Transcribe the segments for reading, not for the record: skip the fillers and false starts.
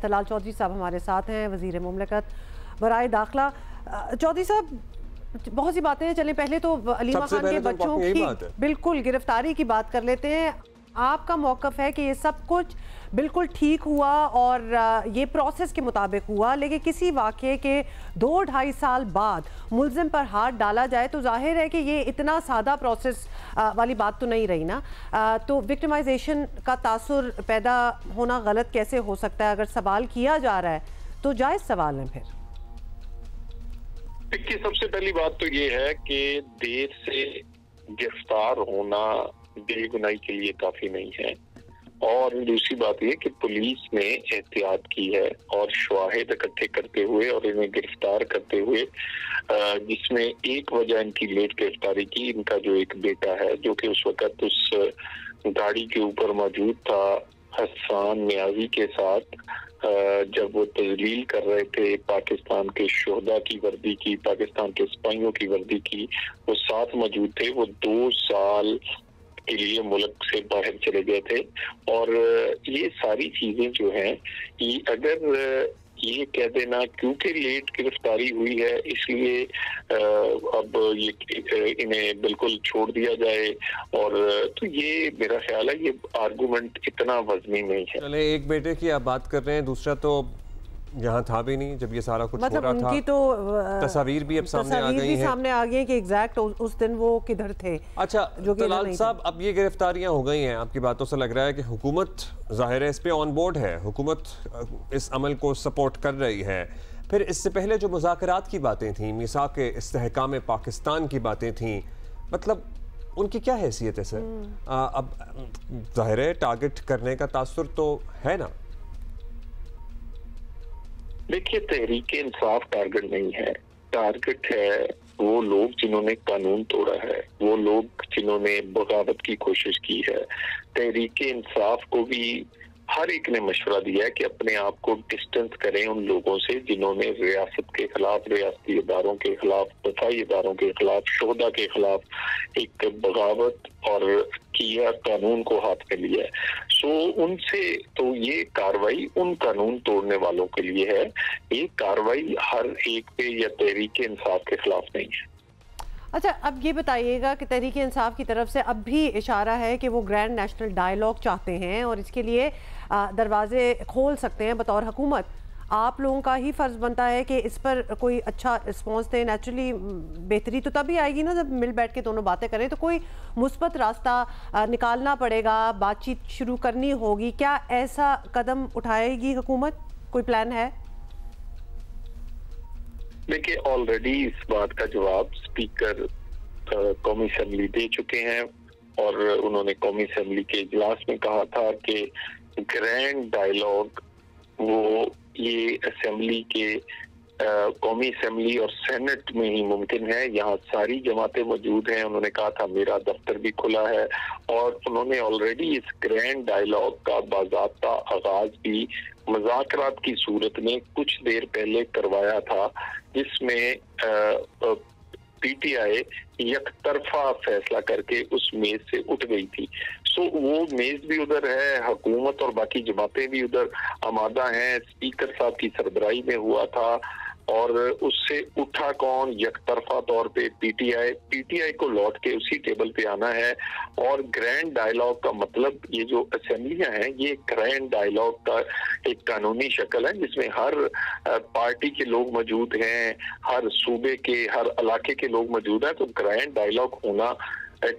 طلال چودھری صاحب ہمارے ساتھ ہیں، وزیر مملکت برائے داخلہ۔ چودھری صاحب بہت سی باتیں ہیں، چلیں پہلے تو علیمہ خان کے بچوں کی بالکل گرفتاری کی بات کر لیتے ہیں۔ آپ کا موقف ہے کہ یہ سب کچھ بالکل ٹھیک ہوا اور یہ پروسیس کے مطابق ہوا، لیکن کسی واقعے کے 2-2.5 سال بعد ملزم پر ہاتھ ڈالا جائے تو ظاہر ہے کہ یہ اتنا سادہ پروسیس والی بات تو نہیں رہی نا۔ تو وکٹمائزیشن کا تاثر پیدا ہونا غلط کیسے ہو سکتا ہے؟ اگر سوال کیا جا رہا ہے تو جائز سوال ہے پھر۔ دیکھیے، سب سے پہلی بات تو یہ ہے کہ دیر سے گرفتار ہونا بے گناہی کے لیے کافی نہیں ہے، اور دوسری بات یہ کہ پولیس نے احتیاط کی ہے اور شواہد اکٹھے کرتے ہوئے اور انہیں گرفتار کرتے ہوئے، جس میں ایک وجہ ان کی لیٹ گرفتاری کی، ان کا جو ایک بیٹا ہے جو کہ اس وقت اس گاڑی کے اوپر موجود تھا حسان نیازی کے ساتھ، جب وہ تذلیل کر رہے تھے پاکستان کے شہداء کی وردی کی، پاکستان کے سپاہیوں کی وردی کی، وہ ساتھ موجود تھے۔ وہ 2 سال کے لیے ملک سے باہر چلے گئے تھے، اور یہ ساری چیزیں جو ہیں، اگر یہ کہہ دینا کیونکہ لیٹ گرفتاری ہوئی ہے اس لیے اب یہ انہیں بالکل چھوڑ دیا جائے، اور تو یہ میرا خیال ہے یہ آرگومنٹ اتنا وزنی نہیں ہے۔ چلے ایک بیٹے کی آپ بات کر رہے ہیں، دوسرا تو یہاں تھا بھی نہیں جب یہ سارا کچھ ہو رہا تھا، ان کی تو تصاویر بھی اب سامنے آ گئی ہیں کہ ایگزیکٹ اس دن وہ کدھر تھے۔ اچھا طلال صاحب، اب یہ گرفتاریاں ہو گئی ہیں، آپ کی باتوں سے لگ رہا ہے کہ حکومت ظاہر ہے اس پہ آن بورڈ ہے، حکومت اس عمل کو سپورٹ کر رہی ہے۔ پھر اس سے پہلے جو مذاکرات کی باتیں تھیں، میثاق استحکام پاکستان کی باتیں تھیں، مطلب ان کی کیا حیثیت ہے سر؟ اب ظاہر ہے ٹارگٹ کرنے کا تاثر تو ہے نا؟ دیکھیے، تحریک انصاف ٹارگٹ نہیں ہے، ٹارگٹ ہے وہ لوگ جنہوں نے قانون توڑا ہے، وہ لوگ جنہوں نے بغاوت کی کوشش کی ہے۔ تحریک انصاف کو بھی ہر ایک نے مشورہ دیا ہے کہ اپنے آپ کو ڈسٹنس کریں ان لوگوں سے جنہوں نے ریاست کے خلاف، ریاستی اداروں کے خلاف، دفاعی اداروں کے خلاف، شہداء کے خلاف ایک بغاوت اور کیا، قانون کو ہاتھ میں لیا ہے۔ سو ان سے تو یہ کاروائی ان قانون توڑنے والوں کے لیے ہے، یہ کاروائی ہر ایک پہ یا تحریک انصاف کے خلاف نہیں ہے۔ اچھا، اب یہ بتائیے گا کہ تحریک انصاف کی طرف سے اب بھی اشارہ ہے کہ وہ گرینڈ نیشنل ڈائیلاگ چاہتے ہیں اور اس کے لیے دروازے کھول سکتے ہیں بطور حکومت۔ آپ لوگوں کا ہی فرض بنتا ہے کہ اس پر کوئی اچھا رسپانس دیں۔ نیچرلی بہتری تو تبھی آئے گی نا جب مل بیٹھ کے دونوں باتیں کریں، تو کوئی مثبت راستہ نکالنا پڑے گا، بات چیت شروع کرنی ہوگی۔ کیا ایسا قدم اٹھائے گی حکومت؟ کوئی پلان ہے؟ دیکھیے، آلریڈی اس بات کا جواب اسپیکر قومی اسمبلی دے چکے ہیں، اور انہوں نے قومی اسمبلی کے اجلاس میں کہا تھا کہ گرینڈ ڈائیلاگ وہ یہ اسمبلی کے قومی اسمبلی اور سینٹ میں ہی ممکن ہے، یہاں ساری جماعتیں موجود ہیں۔ انہوں نے کہا تھا میرا دفتر بھی کھلا ہے، اور انہوں نے آلریڈی اس گرینڈ ڈائیلاگ کا باضابطہ آغاز بھی مذاکرات کی صورت میں کچھ دیر پہلے کروایا تھا، جس میں پی ٹی آئی یک طرفہ فیصلہ کر کے اس میز سے اٹھ گئی تھی۔ سو وہ میز بھی ادھر ہے، حکومت اور باقی جماعتیں بھی ادھر آمادہ ہیں۔ اسپیکر صاحب کی سربراہی میں ہوا تھا، اور اس سے اٹھا کون؟ یک طرفہ طور پہ پی ٹی آئی کو لوٹ کے اسی ٹیبل پہ آنا ہے۔ اور گرینڈ ڈائیلاگ کا مطلب یہ جو اسمبلیاں ہیں، یہ گرینڈ ڈائیلاگ کا ایک قانونی شکل ہے جس میں ہر پارٹی کے لوگ موجود ہیں، ہر صوبے کے، ہر علاقے کے لوگ موجود ہیں۔ تو گرینڈ ڈائیلاگ ہونا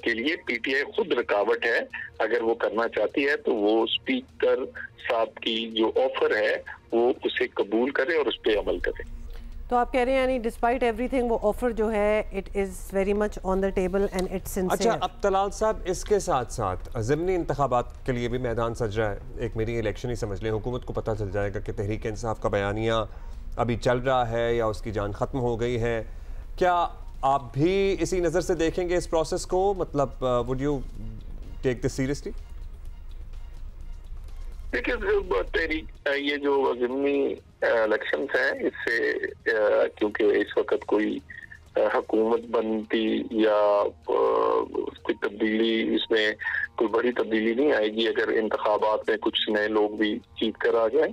کے لیے پی ٹی آئی خود رکاوٹ ہے۔ اگر وہ کرنا چاہتی ہے تو وہ اسپیکر صاحب کی جو آفر ہے وہ اسے قبول کرے اور اس پہ عمل کرے۔ تو آپ کہہ رہے ہیں یعنی ڈسپائٹ ایوری تھنگ وہ آفر جو ہے it is very much on the table and it's sincere. اچھا، اب طلال صاحب اس کے ساتھ ساتھ ضمنی انتخابات کے لیے بھی میدان سج رہا ہے، ایک میری الیکشن ہی سمجھ لیں، حکومت کو پتہ چل جائے گا کہ تحریک انصاف کا بیانیہ ابھی چل رہا ہے یا اس کی جان ختم ہو گئی ہے۔ کیا آپ بھی اسی نظر سے دیکھیں گے اس پروسیس کو؟ مطلب would you take this seriously؟ دیکھیے، یہ جو ضمنی الیکشنز ہیں، اس سے کیونکہ اس وقت کوئی حکومت بنتی یا کوئی تبدیلی، اس میں کوئی بڑی تبدیلی نہیں آئے گی اگر انتخابات میں کچھ نئے لوگ بھی جیت کر آ جائیں۔